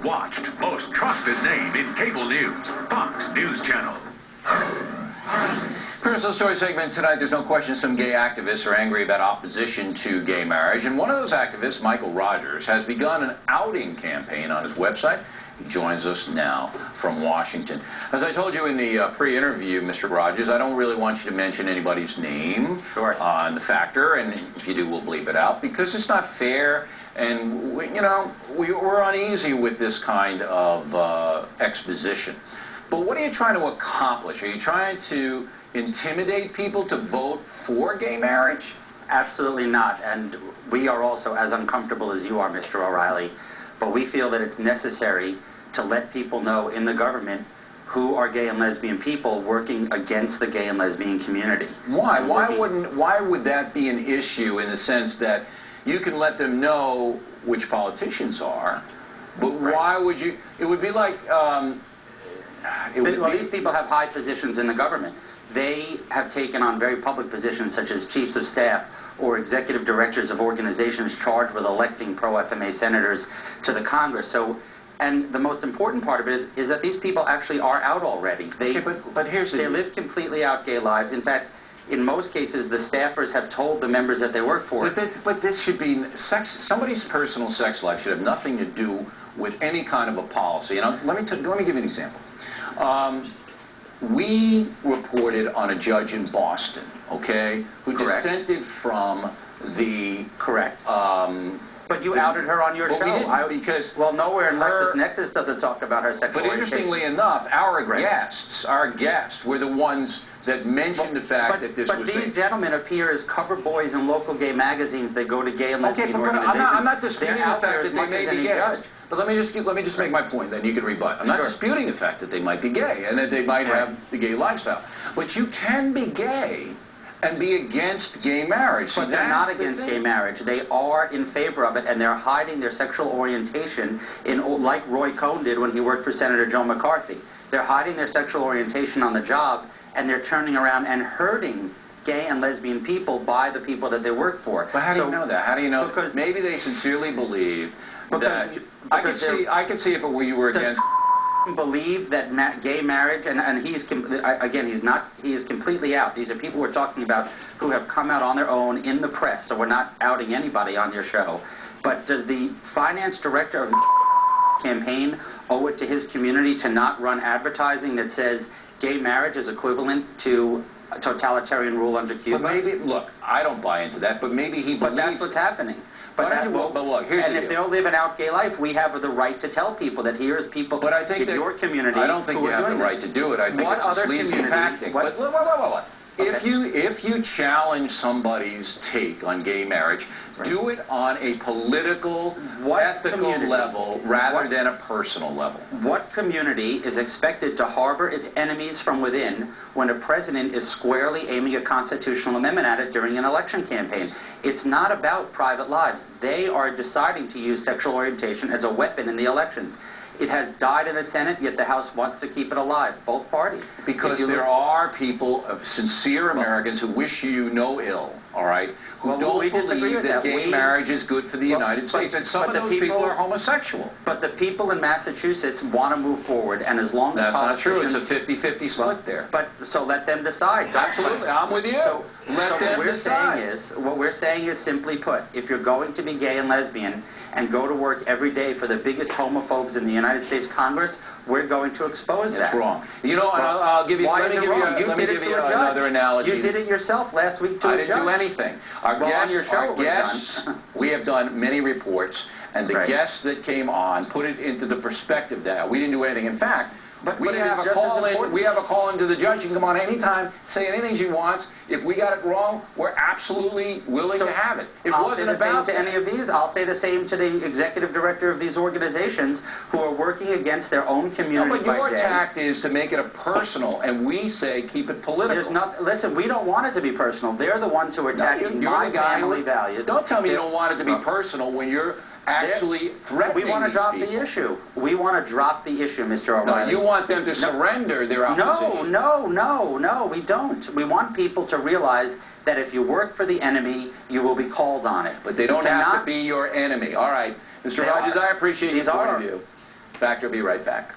watched, most trusted name in cable news, Fox News Channel. Critical Story segment tonight. There's no question some gay activists are angry about opposition to gay marriage, and one of those activists, Michael Rogers, has begun an outing campaign on his website. He joins us now from Washington. As I told you in the pre-interview, Mr. Rogers, I don't really want you to mention anybody's name on the factor, and if you do, we'll bleep it out, because it's not fair, and we're uneasy with this kind of exposition. But what are you trying to accomplish? Are you trying to intimidate people to vote for gay marriage? Absolutely not. And we are also as uncomfortable as you are, Mr. O'Reilly. But we feel that it's necessary to let people know in the government who are gay and lesbian people working against the gay and lesbian community. Why? Why would that be an issue in the sense that you can let them know which politicians are, but why would you? It would be like... these people have high positions in the government. They have taken on very public positions such as chiefs of staff or executive directors of organizations charged with electing pro-FMA senators to the Congress. And the most important part of it is that these people actually are out already. They live completely out gay lives. In fact, in most cases, the staffers have told the members that they work for. But this should be somebody's personal sex life should have nothing to do with any kind of a policy. And let me give you an example. We reported on a judge in Boston, okay, who dissented from the but you outed her on your show. We didn't, because nowhere in LexisNexis does it talk about her sexual orientation. But interestingly enough, our guests were the ones that mentioned the fact that this was... But these gentlemen appear as cover boys in local gay magazines. They go to gay and lesbian organizations. I'm not disputing the fact that they may be gay. But let me just make my point, then you can rebut. I'm not disputing the fact that they might be gay and that they might have the gay lifestyle. But you can be gay and be against gay marriage. But they're not against gay marriage. They are in favor of it, and they're hiding their sexual orientation like Roy Cohn did when he worked for Senator Joe McCarthy. They're hiding their sexual orientation on the job, and they're turning around and hurting gay and lesbian people by the people that they work for. But how do you know that? How do you know? Because maybe they sincerely believe that... I could see if you were against... believe that gay marriage, and he is completely out. These are people we're talking about who have come out on their own in the press, so we're not outing anybody on your show. But does the finance director of the campaign owe it to his community to not run advertising that says gay marriage is equivalent to a totalitarian rule under Cuba? But maybe, look, I don't buy into that, but maybe he believes... But that's what's happening. But look, here's and if they'll live an out gay life, we have the right to tell people that here's people in your community. I don't think you have the right to do it. I think it's a sleazy tactic. But if you challenge somebody's take on gay marriage, do it on a political, ethical level rather than a personal level. What community is expected to harbor its enemies from within when a president is squarely aiming a constitutional amendment at it during an election campaign? It's not about private lives. They are deciding to use sexual orientation as a weapon in the elections. It has died in the Senate, yet the House wants to keep it alive, both parties. Because there are people, sincere Americans, who wish you no ill, all right, who don't believe that gay marriage is good for the United States. And some of those people are homosexual. But the people in Massachusetts want to move forward, and as long as that's not true. It's a 50-50 split there. But so let them decide. Absolutely, I'm with you. Let them decide. What we're saying is, simply put, if you're going to be gay and lesbian and go to work every day for the biggest homophobes in the United States Congress, we're going to expose that. That's wrong. You know, let me give you another analogy. You did it yourself last week to a judge. I didn't do anything. Our guests, we have done many reports, and the guests that came on put it into the perspective that we didn't do anything. In fact, we have a call in to the judge. You can come on anytime, say anything she wants. If we got it wrong, we're absolutely willing to have it. It wasn't about any of these. I'll say the same to the executive director of these organizations who are working against their own community. No, but your tact is to make it a personal, and we say keep it political. Listen, we don't want it to be personal. They're the ones who are attacking my family values. Don't tell me you don't want it to be personal when you're actually threatening. We want to drop the issue. We want to drop the issue, Mr. O'Reilly. No, you want them to surrender their opposition. No, we don't. We want people to realize that if you work for the enemy, you will be called on it. But they don't have to be your enemy. All right. Mr. Rogers, I appreciate your point of view. Factor will be right back.